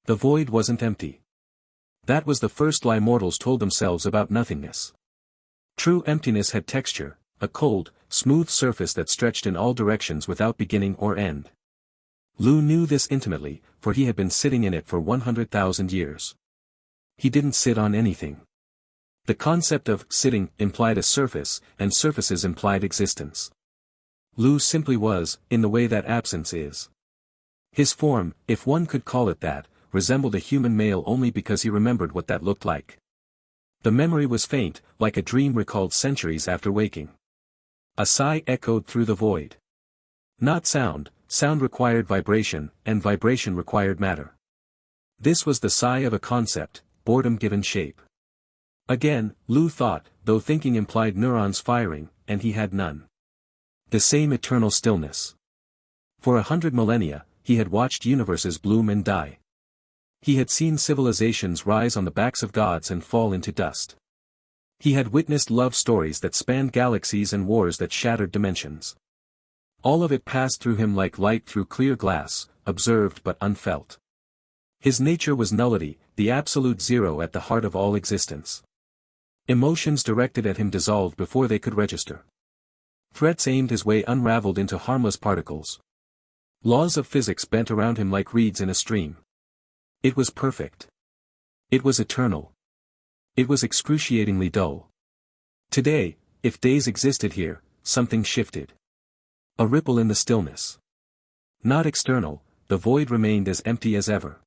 The void wasn't empty. That was the first lie mortals told themselves about nothingness. True emptiness had texture, a cold, smooth surface that stretched in all directions without beginning or end. Lu knew this intimately, for he had been sitting in it for 100,000 years. He didn't sit on anything. The concept of sitting implied a surface, and surfaces implied existence. Lu simply was, in the way that absence is. His form, if one could call it that, resembled a human male only because he remembered what that looked like. The memory was faint, like a dream recalled centuries after waking. A sigh echoed through the void. Not sound, sound required vibration, and vibration required matter. This was the sigh of a concept, boredom given shape. Again, Lu thought, though thinking implied neurons firing, and he had none. The same eternal stillness. For 100 millennia, he had watched universes bloom and die. He had seen civilizations rise on the backs of gods and fall into dust. He had witnessed love stories that spanned galaxies and wars that shattered dimensions. All of it passed through him like light through clear glass, observed but unfelt. His nature was nullity, the absolute zero at the heart of all existence. Emotions directed at him dissolved before they could register. Threats aimed his way unraveled into harmless particles. Laws of physics bent around him like reeds in a stream. It was perfect. It was eternal. It was excruciatingly dull. Today, if days existed here, something shifted. A ripple in the stillness. Not external, the void remained as empty as ever.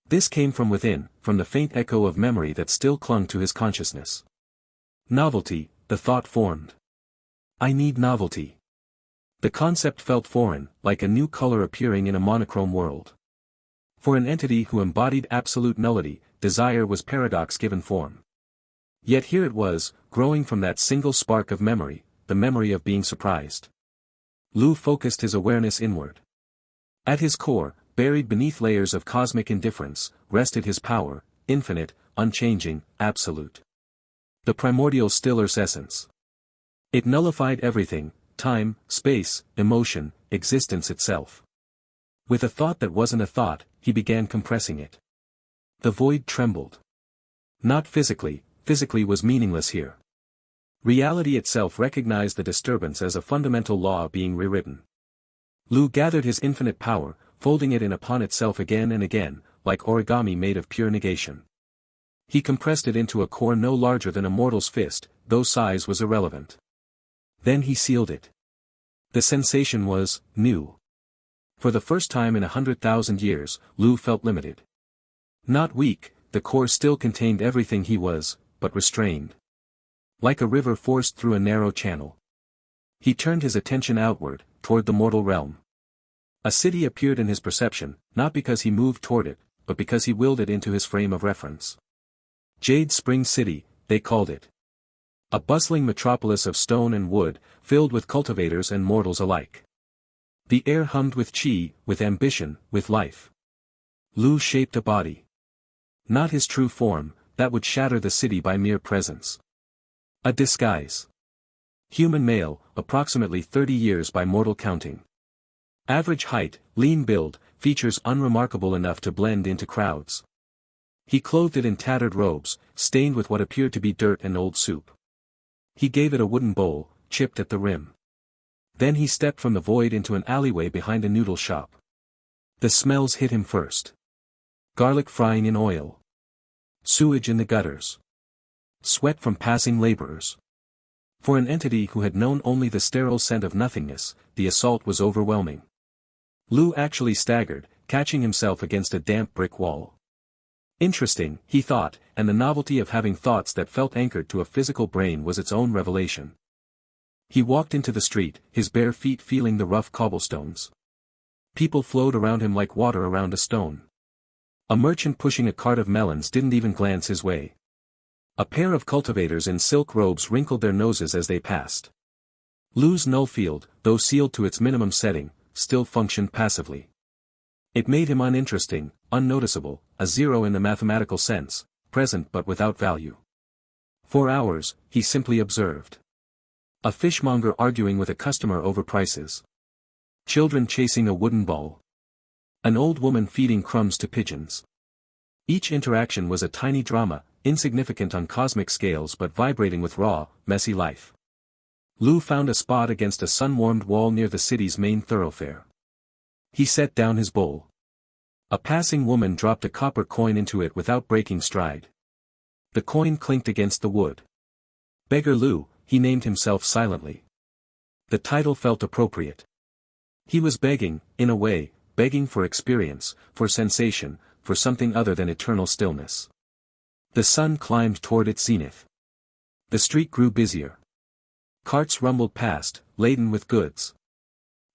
This came from within, from the faint echo of memory that still clung to his consciousness. Novelty, the thought formed. I need novelty. The concept felt foreign, like a new color appearing in a monochrome world. For an entity who embodied absolute nullity, desire was paradox given form. Yet here it was, growing from that single spark of memory, the memory of being surprised. Lu focused his awareness inward. At his core, buried beneath layers of cosmic indifference, rested his power, infinite, unchanging, absolute. The Primordial Stiller's essence. It nullified everything, time, space, emotion, existence itself. With a thought that wasn't a thought, he began compressing it. The void trembled. Not physically, physically was meaningless here. Reality itself recognized the disturbance as a fundamental law being rewritten. Lu gathered his infinite power, folding it in upon itself again and again, like origami made of pure negation. He compressed it into a core no larger than a mortal's fist, though size was irrelevant. Then he sealed it. The sensation was new. For the first time in 100,000 years, Lu felt limited. Not weak, the core still contained everything he was, but restrained. Like a river forced through a narrow channel. He turned his attention outward, toward the mortal realm. A city appeared in his perception, not because he moved toward it, but because he willed it into his frame of reference. Jade Spring City, they called it. A bustling metropolis of stone and wood, filled with cultivators and mortals alike. The air hummed with chi, with ambition, with life. Lu shaped a body. Not his true form, that would shatter the city by mere presence. A disguise. Human male, approximately 30 years by mortal counting. Average height, lean build, features unremarkable enough to blend into crowds. He clothed it in tattered robes, stained with what appeared to be dirt and old soup. He gave it a wooden bowl, chipped at the rim. Then he stepped from the void into an alleyway behind a noodle shop. The smells hit him first. Garlic frying in oil. Sewage in the gutters. Sweat from passing laborers. For an entity who had known only the sterile scent of nothingness, the assault was overwhelming. Lu actually staggered, catching himself against a damp brick wall. Interesting, he thought, and the novelty of having thoughts that felt anchored to a physical brain was its own revelation. He walked into the street, his bare feet feeling the rough cobblestones. People flowed around him like water around a stone. A merchant pushing a cart of melons didn't even glance his way. A pair of cultivators in silk robes wrinkled their noses as they passed. Lu's Null-Field, though sealed to its minimum setting, still functioned passively. It made him uninteresting, unnoticeable, a zero in the mathematical sense, present but without value. For hours, he simply observed. A fishmonger arguing with a customer over prices. Children chasing a wooden ball. An old woman feeding crumbs to pigeons. Each interaction was a tiny drama, insignificant on cosmic scales but vibrating with raw, messy life. Lu found a spot against a sun-warmed wall near the city's main thoroughfare. He set down his bowl. A passing woman dropped a copper coin into it without breaking stride. The coin clinked against the wood. Beggar Lu, he named himself silently. The title felt appropriate. He was begging, in a way, begging for experience, for sensation, for something other than eternal stillness. The sun climbed toward its zenith. The street grew busier. Carts rumbled past, laden with goods.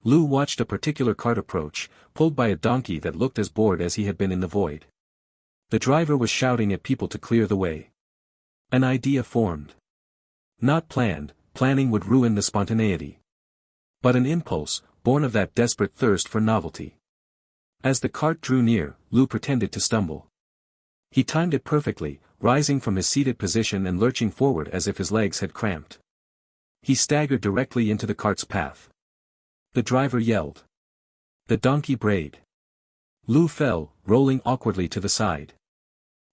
Lu watched a particular cart approach, pulled by a donkey that looked as bored as he had been in the void. The driver was shouting at people to clear the way. An idea formed. Not planned, planning would ruin the spontaneity. But an impulse, born of that desperate thirst for novelty. As the cart drew near, Lu pretended to stumble. He timed it perfectly, rising from his seated position and lurching forward as if his legs had cramped. He staggered directly into the cart's path. The driver yelled. The donkey brayed. Lu fell, rolling awkwardly to the side.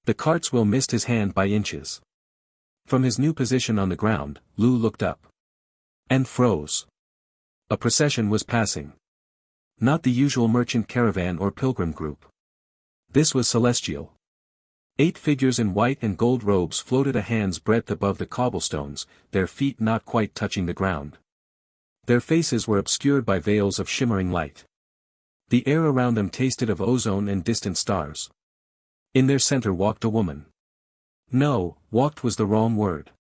The cart's wheel missed his hand by inches. From his new position on the ground, Lu looked up. And froze. A procession was passing. Not the usual merchant caravan or pilgrim group. This was celestial. 8 figures in white and gold robes floated a hand's breadth above the cobblestones, their feet not quite touching the ground. Their faces were obscured by veils of shimmering light. The air around them tasted of ozone and distant stars. In their center walked a woman. No, walked was the wrong word.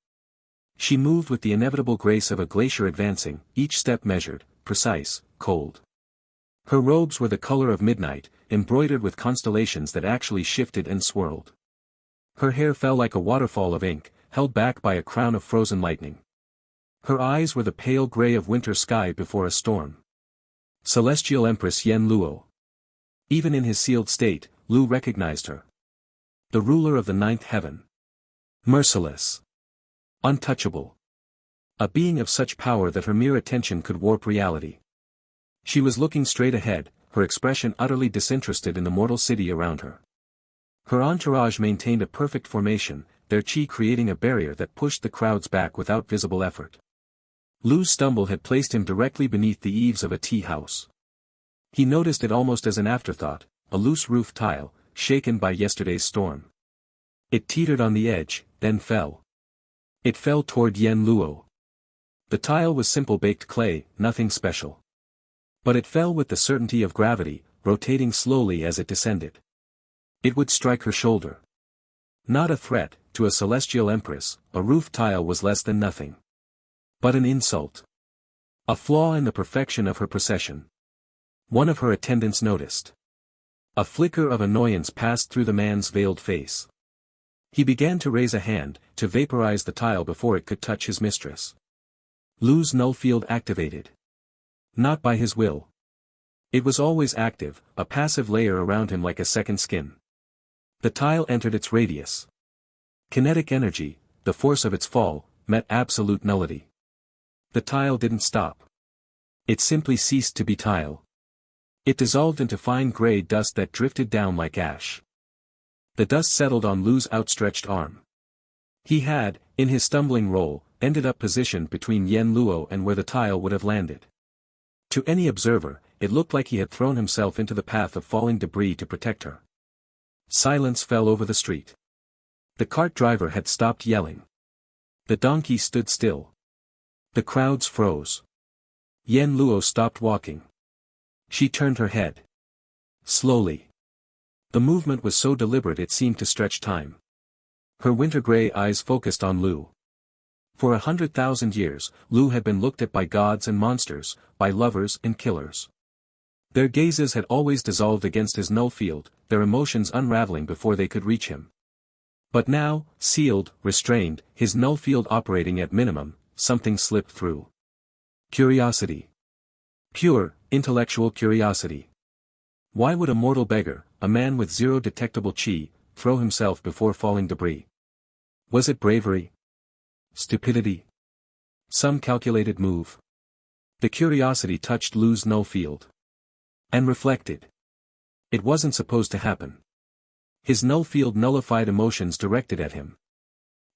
She moved with the inevitable grace of a glacier advancing, each step measured, precise, cold. Her robes were the color of midnight, embroidered with constellations that actually shifted and swirled. Her hair fell like a waterfall of ink, held back by a crown of frozen lightning. Her eyes were the pale gray of winter sky before a storm. Celestial Empress Yan Luo. Even in his sealed state, Lu recognized her. The ruler of the ninth heaven. Merciless. Untouchable. A being of such power that her mere attention could warp reality. She was looking straight ahead, her expression utterly disinterested in the mortal city around her. Her entourage maintained a perfect formation, their chi creating a barrier that pushed the crowds back without visible effort. Lu's stumble had placed him directly beneath the eaves of a tea house. He noticed it almost as an afterthought, a loose roof tile, shaken by yesterday's storm. It teetered on the edge, then fell. It fell toward Yan Luo. The tile was simple baked clay, nothing special. But it fell with the certainty of gravity, rotating slowly as it descended. It would strike her shoulder. Not a threat, to a celestial empress, a roof tile was less than nothing. But an insult. A flaw in the perfection of her procession. One of her attendants noticed. A flicker of annoyance passed through the man's veiled face. He began to raise a hand, to vaporize the tile before it could touch his mistress. Lu's Null-Field activated. Not by his will. It was always active, a passive layer around him like a second skin. The tile entered its radius. Kinetic energy, the force of its fall, met absolute nullity. The tile didn't stop. It simply ceased to be tile. It dissolved into fine gray dust that drifted down like ash. The dust settled on Lu's outstretched arm. He had, in his stumbling roll, ended up positioned between Yan Luo and where the tile would have landed. To any observer, it looked like he had thrown himself into the path of falling debris to protect her. Silence fell over the street. The cart driver had stopped yelling. The donkey stood still. The crowds froze. Yan Luo stopped walking. She turned her head. Slowly. The movement was so deliberate it seemed to stretch time. Her winter-gray eyes focused on Lu. For 100,000 years, Lu had been looked at by gods and monsters, by lovers and killers. Their gazes had always dissolved against his Null-Field, their emotions unraveling before they could reach him. But now, sealed, restrained, his Null-Field operating at minimum, something slipped through. Curiosity. Pure, intellectual curiosity. Why would a mortal beggar, a man with zero detectable chi, throw himself before falling debris? Was it bravery? Stupidity? Some calculated move? The curiosity touched Lu's Null-Field. And reflected. It wasn't supposed to happen. His null-field nullified emotions directed at him.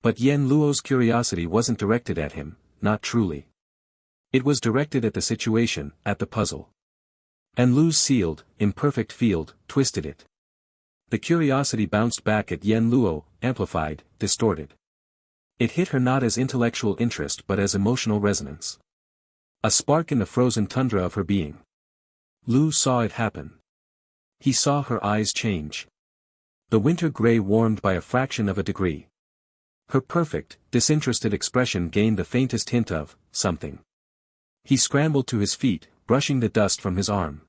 But Yan Luo's curiosity wasn't directed at him, not truly. It was directed at the situation, at the puzzle. And Lu's sealed, imperfect field, twisted it. The curiosity bounced back at Yan Luo, amplified, distorted. It hit her not as intellectual interest but as emotional resonance. A spark in the frozen tundra of her being. Lu saw it happen. He saw her eyes change. The winter gray warmed by a fraction of a degree. Her perfect, disinterested expression gained the faintest hint of something. He scrambled to his feet, brushing the dust from his arm.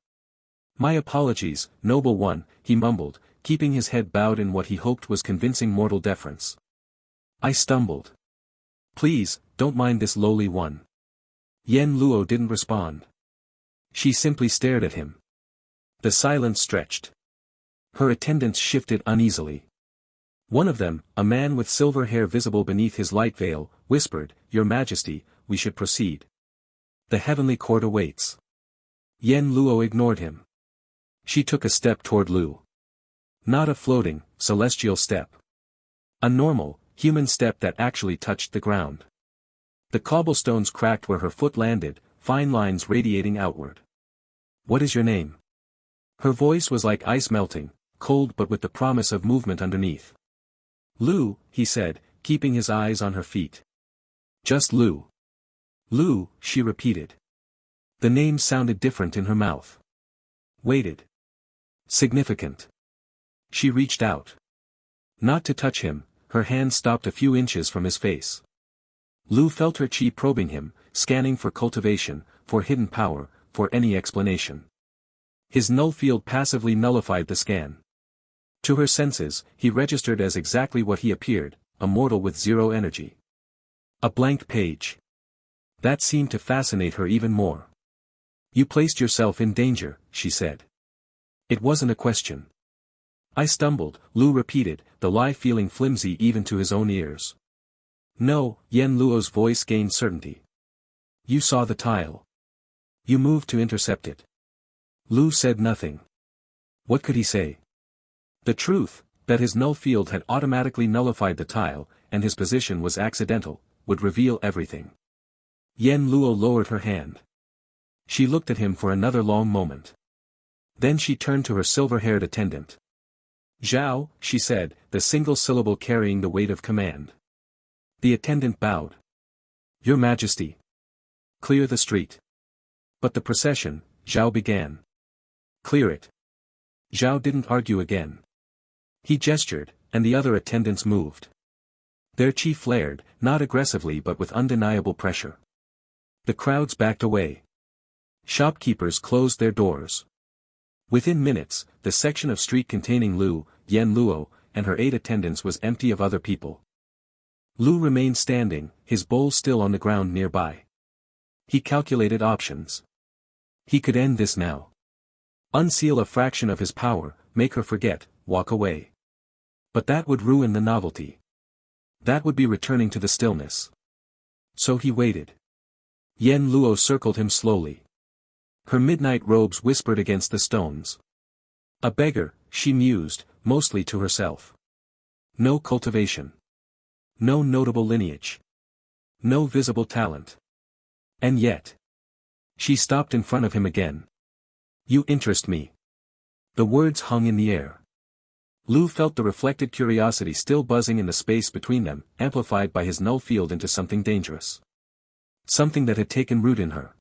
"My apologies, noble one," he mumbled, keeping his head bowed in what he hoped was convincing mortal deference. "I stumbled. Please, don't mind this lowly one." Yan Luo didn't respond. She simply stared at him. The silence stretched. Her attendants shifted uneasily. One of them, a man with silver hair visible beneath his light veil, whispered, "Your Majesty, we should proceed. The heavenly court awaits." Yan Luo ignored him. She took a step toward Lu. Not a floating, celestial step. A normal, human step that actually touched the ground. The cobblestones cracked where her foot landed, fine lines radiating outward. "What is your name?" Her voice was like ice melting, cold but with the promise of movement underneath. "Lu," he said, keeping his eyes on her feet. "Just Lu." "Lu," she repeated. The name sounded different in her mouth. Weighted. Significant. She reached out. Not to touch him, her hand stopped a few inches from his face. Lu felt her chi probing him, scanning for cultivation, for hidden power, for any explanation. His null field passively nullified the scan. To her senses, he registered as exactly what he appeared, a mortal with zero energy. A blank page. That seemed to fascinate her even more. "You placed yourself in danger," she said. It wasn't a question. "I stumbled," Lu repeated, the lie feeling flimsy even to his own ears. "No," Yan Luo's voice gained certainty. "You saw the tile. You moved to intercept it." Lu said nothing. What could he say? The truth, that his null field had automatically nullified the tile, and his position was accidental, would reveal everything. Yan Luo lowered her hand. She looked at him for another long moment. Then she turned to her silver-haired attendant. "Zhao," she said, the single syllable carrying the weight of command. The attendant bowed. "Your Majesty." "Clear the street." "But the procession," Zhao began. "Clear it." Zhao didn't argue again. He gestured, and the other attendants moved. Their chi flared, not aggressively but with undeniable pressure. The crowds backed away. Shopkeepers closed their doors. Within minutes, the section of street containing Lu, Yan Luo, and her 8 attendants was empty of other people. Lu remained standing, his bowl still on the ground nearby. He calculated options. He could end this now. Unseal a fraction of his power, make her forget, walk away. But that would ruin the novelty. That would be returning to the stillness. So he waited. Yan Luo circled him slowly. Her midnight robes whispered against the stones. A beggar, she mused, mostly to herself. No cultivation. No notable lineage. No visible talent. And yet. She stopped in front of him again. "You interest me." The words hung in the air. Lu felt the reflected curiosity still buzzing in the space between them, amplified by his null field into something dangerous. Something that had taken root in her.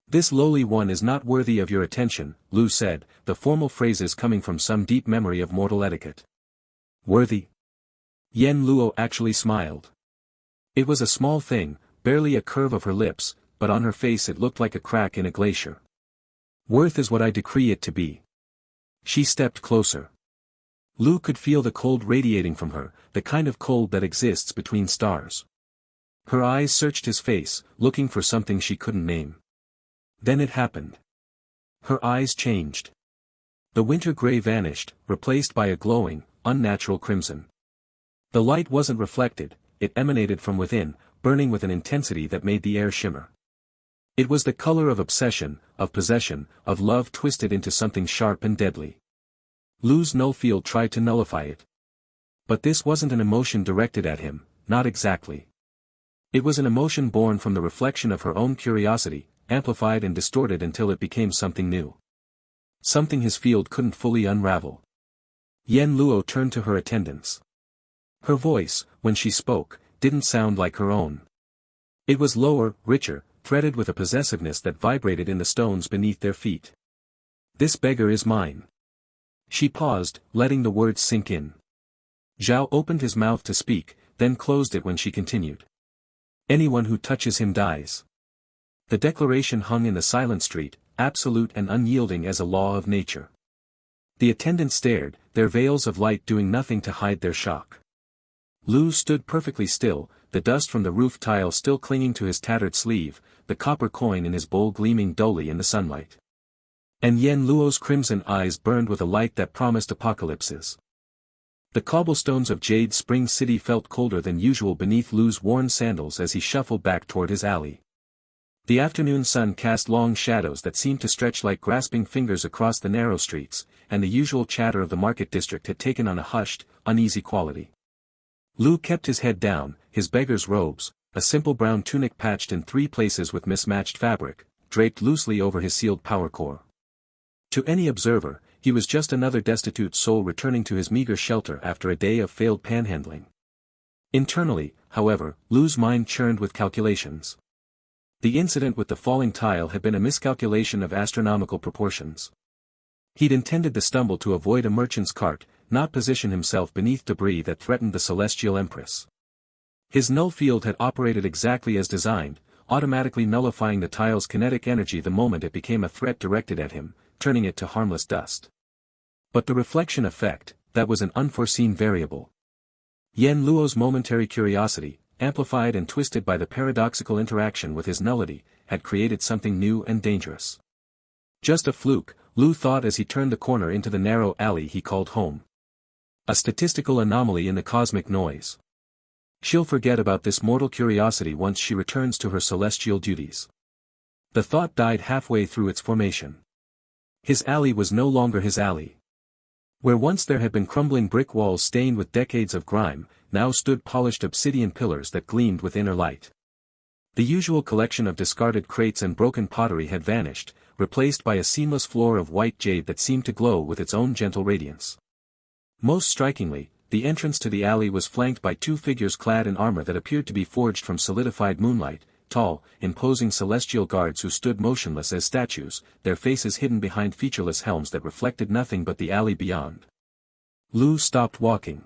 "This lowly one is not worthy of your attention," Lu said, the formal phrases coming from some deep memory of mortal etiquette. "Worthy?" Yan Luo actually smiled. It was a small thing, barely a curve of her lips, but on her face it looked like a crack in a glacier. "Worth is what I decree it to be." She stepped closer. Lu could feel the cold radiating from her, the kind of cold that exists between stars. Her eyes searched his face, looking for something she couldn't name. Then it happened. Her eyes changed. The winter gray vanished, replaced by a glowing, unnatural crimson. The light wasn't reflected, it emanated from within, burning with an intensity that made the air shimmer. It was the color of obsession, of possession, of love twisted into something sharp and deadly. Lu's Null-Field tried to nullify it. But this wasn't an emotion directed at him, not exactly. It was an emotion born from the reflection of her own curiosity, amplified and distorted until it became something new. Something his field couldn't fully unravel. Yan Luo turned to her attendants. Her voice, when she spoke, didn't sound like her own. It was lower, richer, threaded with a possessiveness that vibrated in the stones beneath their feet. This beggar is mine. She paused, letting the words sink in. Zhao opened his mouth to speak, then closed it when she continued. Anyone who touches him dies. The declaration hung in the silent street, absolute and unyielding as a law of nature. The attendants stared, their veils of light doing nothing to hide their shock. Lu stood perfectly still, the dust from the roof tile still clinging to his tattered sleeve, the copper coin in his bowl gleaming dully in the sunlight. And Yan Luo's crimson eyes burned with a light that promised apocalypses. The cobblestones of Jade Spring City felt colder than usual beneath Lu's worn sandals as he shuffled back toward his alley. The afternoon sun cast long shadows that seemed to stretch like grasping fingers across the narrow streets, and the usual chatter of the market district had taken on a hushed, uneasy quality. Lu kept his head down, his beggar's robes, a simple brown tunic patched in 3 places with mismatched fabric, draped loosely over his sealed power core. To any observer, he was just another destitute soul returning to his meager shelter after a day of failed panhandling. Internally, however, Lu's mind churned with calculations. The incident with the falling tile had been a miscalculation of astronomical proportions. He'd intended the stumble to avoid a merchant's cart, not position himself beneath debris that threatened the Celestial Empress. His Null-Field had operated exactly as designed, automatically nullifying the tile's kinetic energy the moment it became a threat directed at him, turning it to harmless dust. But the reflection effect, that was an unforeseen variable. Yan Luo's momentary curiosity, amplified and twisted by the paradoxical interaction with his nullity, had created something new and dangerous. Just a fluke, Lu thought as he turned the corner into the narrow alley he called home. A statistical anomaly in the cosmic noise. She'll forget about this mortal curiosity once she returns to her celestial duties. The thought died halfway through its formation. His alley was no longer his alley. Where once there had been crumbling brick walls stained with decades of grime, now stood polished obsidian pillars that gleamed with inner light. The usual collection of discarded crates and broken pottery had vanished, replaced by a seamless floor of white jade that seemed to glow with its own gentle radiance. Most strikingly, the entrance to the alley was flanked by 2 figures clad in armor that appeared to be forged from solidified moonlight, tall, imposing celestial guards who stood motionless as statues, their faces hidden behind featureless helms that reflected nothing but the alley beyond. Lu stopped walking.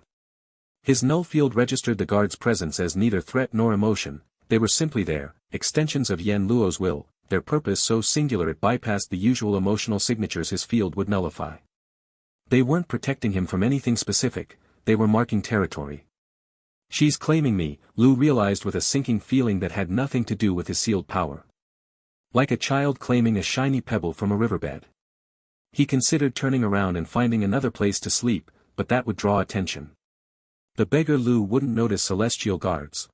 His Null-Field registered the guards' presence as neither threat nor emotion, they were simply there, extensions of Yan Luo's will, their purpose so singular it bypassed the usual emotional signatures his field would nullify. They weren't protecting him from anything specific, they were marking territory. She's claiming me, Lu realized with a sinking feeling that had nothing to do with his sealed power. Like a child claiming a shiny pebble from a riverbed. He considered turning around and finding another place to sleep, but that would draw attention. The beggar Lu wouldn't notice celestial guards.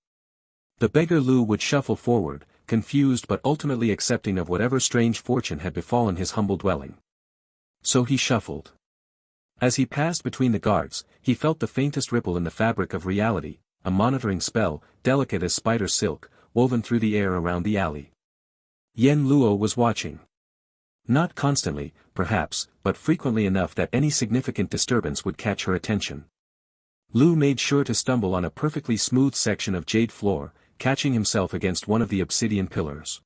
The beggar Lu would shuffle forward, confused but ultimately accepting of whatever strange fortune had befallen his humble dwelling. So he shuffled. As he passed between the guards, he felt the faintest ripple in the fabric of reality, a monitoring spell, delicate as spider silk, woven through the air around the alley. Yan Luo was watching. Not constantly, perhaps, but frequently enough that any significant disturbance would catch her attention. Lu made sure to stumble on a perfectly smooth section of jade floor, catching himself against one of the obsidian pillars.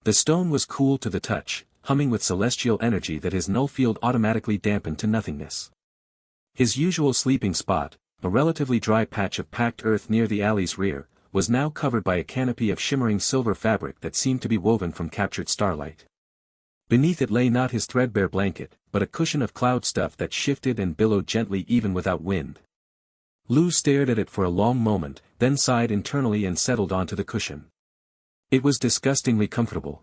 The stone was cool to the touch, humming with celestial energy that his Null-Field automatically dampened to nothingness. His usual sleeping spot, a relatively dry patch of packed earth near the alley's rear, was now covered by a canopy of shimmering silver fabric that seemed to be woven from captured starlight. Beneath it lay not his threadbare blanket, but a cushion of cloud stuff that shifted and billowed gently even without wind. Lu stared at it for a long moment, then sighed internally and settled onto the cushion. It was disgustingly comfortable.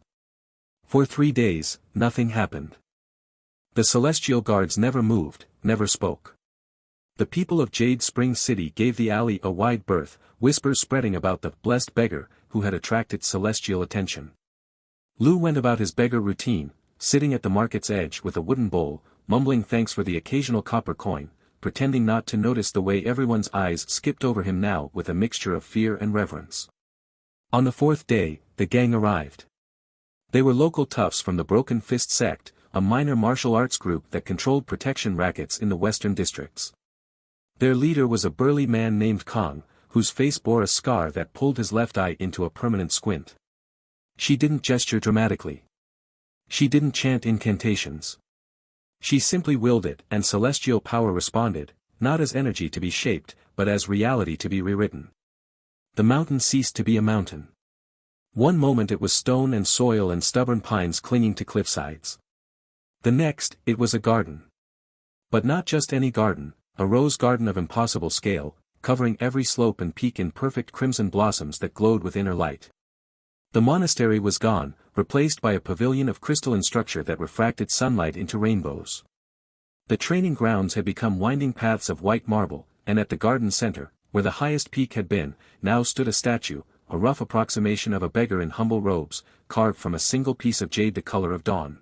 For 3 days, nothing happened. The celestial guards never moved, never spoke. The people of Jade Spring City gave the alley a wide berth, whispers spreading about the blessed beggar who had attracted celestial attention. Lu went about his beggar routine, sitting at the market's edge with a wooden bowl, mumbling thanks for the occasional copper coin, pretending not to notice the way everyone's eyes skipped over him now with a mixture of fear and reverence. On the fourth day, the gang arrived. They were local toughs from the Broken Fist sect, a minor martial arts group that controlled protection rackets in the western districts. Their leader was a burly man named Kong, whose face bore a scar that pulled his left eye into a permanent squint. She didn't gesture dramatically. She didn't chant incantations. She simply willed it, and celestial power responded, not as energy to be shaped, but as reality to be rewritten. The mountain ceased to be a mountain. One moment it was stone and soil and stubborn pines clinging to cliffsides. The next, it was a garden. But not just any garden, a rose garden of impossible scale, covering every slope and peak in perfect crimson blossoms that glowed with inner light. The monastery was gone, replaced by a pavilion of crystalline structure that refracted sunlight into rainbows. The training grounds had become winding paths of white marble, and at the garden center, where the highest peak had been, now stood a statue, a rough approximation of a beggar in humble robes, carved from a single piece of jade the color of dawn.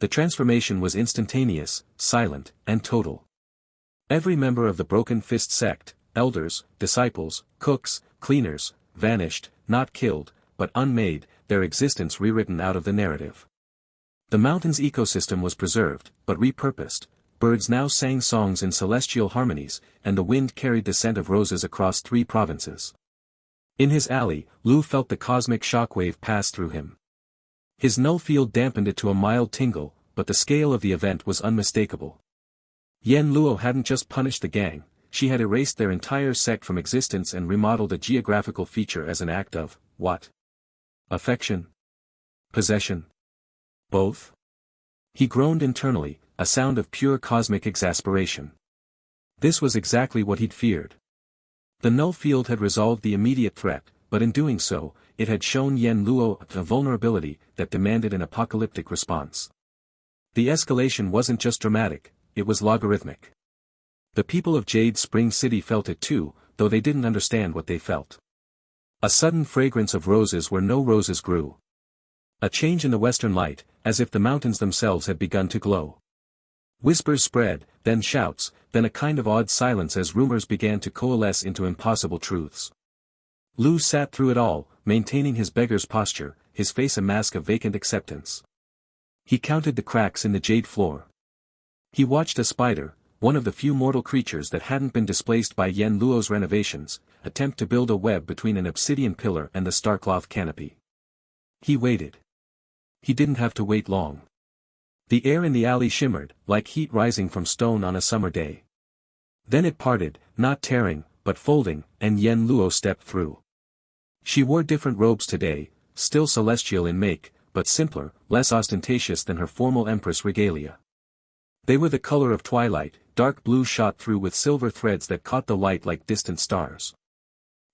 The transformation was instantaneous, silent, and total. Every member of the Broken Fist sect, elders, disciples, cooks, cleaners, vanished, not killed, but unmade, their existence rewritten out of the narrative. The mountain's ecosystem was preserved, but repurposed. Birds now sang songs in celestial harmonies, and the wind carried the scent of roses across 3 provinces. In his alley, Lu felt the cosmic shockwave pass through him. His Null-Field dampened it to a mild tingle, but the scale of the event was unmistakable. Yan Luo hadn't just punished the gang, she had erased their entire sect from existence and remodeled a geographical feature as an act of, what? Affection? Possession? Both? He groaned internally, a sound of pure cosmic exasperation. This was exactly what he'd feared. The Null-Field had resolved the immediate threat, but in doing so, it had shown Yan Luo a vulnerability that demanded an apocalyptic response. The escalation wasn't just dramatic, it was logarithmic. The people of Jade Spring City felt it too, though they didn't understand what they felt. A sudden fragrance of roses where no roses grew. A change in the western light, as if the mountains themselves had begun to glow. Whispers spread, then shouts, then a kind of awed silence as rumors began to coalesce into impossible truths. Lu sat through it all, maintaining his beggar's posture, his face a mask of vacant acceptance. He counted the cracks in the jade floor. He watched a spider, one of the few mortal creatures that hadn't been displaced by Yan Luo's renovations, attempt to build a web between an obsidian pillar and the starcloth canopy. He waited. He didn't have to wait long. The air in the alley shimmered, like heat rising from stone on a summer day. Then it parted, not tearing, but folding, and Yan Luo stepped through. She wore different robes today, still celestial in make, but simpler, less ostentatious than her formal empress regalia. They were the color of twilight, dark blue shot through with silver threads that caught the light like distant stars.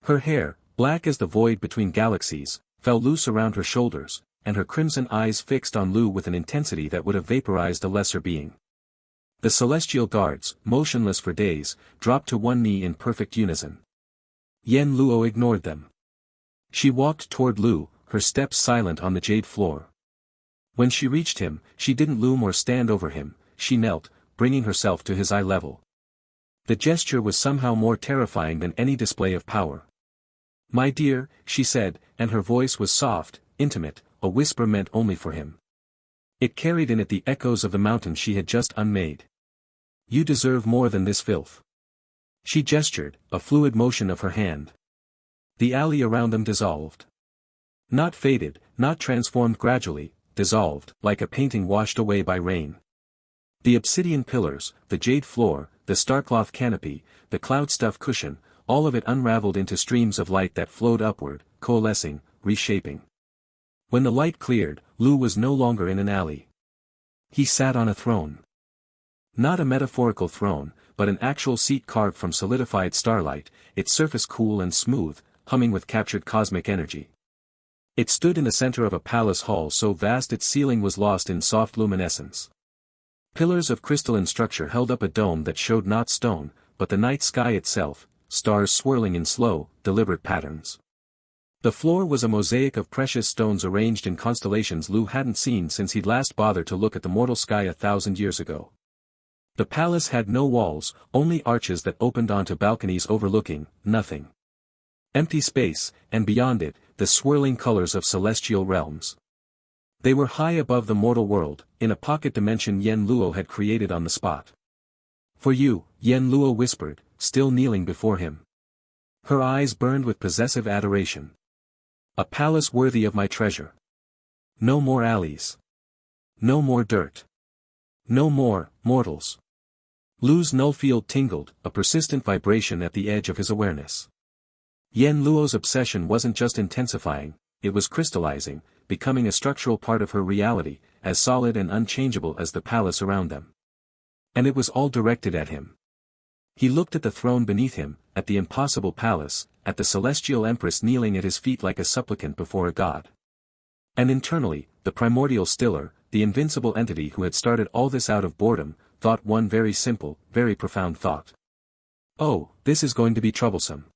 Her hair, black as the void between galaxies, fell loose around her shoulders, and her crimson eyes fixed on Lu with an intensity that would have vaporized a lesser being. The celestial guards, motionless for days, dropped to one knee in perfect unison. Yan Luo ignored them. She walked toward Lu, her steps silent on the jade floor. When she reached him, she didn't loom or stand over him, she knelt, bringing herself to his eye level. The gesture was somehow more terrifying than any display of power. "My dear," she said, and her voice was soft, intimate, a whisper meant only for him. It carried in it the echoes of the mountain she had just unmade. "You deserve more than this filth." She gestured, a fluid motion of her hand. The alley around them dissolved. Not faded, not transformed gradually, dissolved, like a painting washed away by rain. The obsidian pillars, the jade floor, the starcloth canopy, the cloud-stuffed cushion, all of it unraveled into streams of light that flowed upward, coalescing, reshaping. When the light cleared, Lu was no longer in an alley. He sat on a throne. Not a metaphorical throne, but an actual seat carved from solidified starlight, its surface cool and smooth, humming with captured cosmic energy. It stood in the center of a palace hall so vast its ceiling was lost in soft luminescence. Pillars of crystalline structure held up a dome that showed not stone, but the night sky itself, stars swirling in slow, deliberate patterns. The floor was a mosaic of precious stones arranged in constellations Lu hadn't seen since he'd last bothered to look at the mortal sky 1,000 years ago. The palace had no walls, only arches that opened onto balconies overlooking nothing. Empty space, and beyond it, the swirling colors of celestial realms. They were high above the mortal world, in a pocket dimension Yan Luo had created on the spot. "For you," Yan Luo whispered, still kneeling before him. Her eyes burned with possessive adoration. "A palace worthy of my treasure. No more alleys. No more dirt. No more, mortals." Lu's Null-Field tingled, a persistent vibration at the edge of his awareness. Yan Luo's obsession wasn't just intensifying, it was crystallizing, becoming a structural part of her reality, as solid and unchangeable as the palace around them. And it was all directed at him. He looked at the throne beneath him, at the impossible palace, at the Celestial Empress kneeling at his feet like a supplicant before a god. And internally, the Primordial Stiller, the invincible entity who had started all this out of boredom, thought one very simple, very profound thought. "Oh, this is going to be troublesome."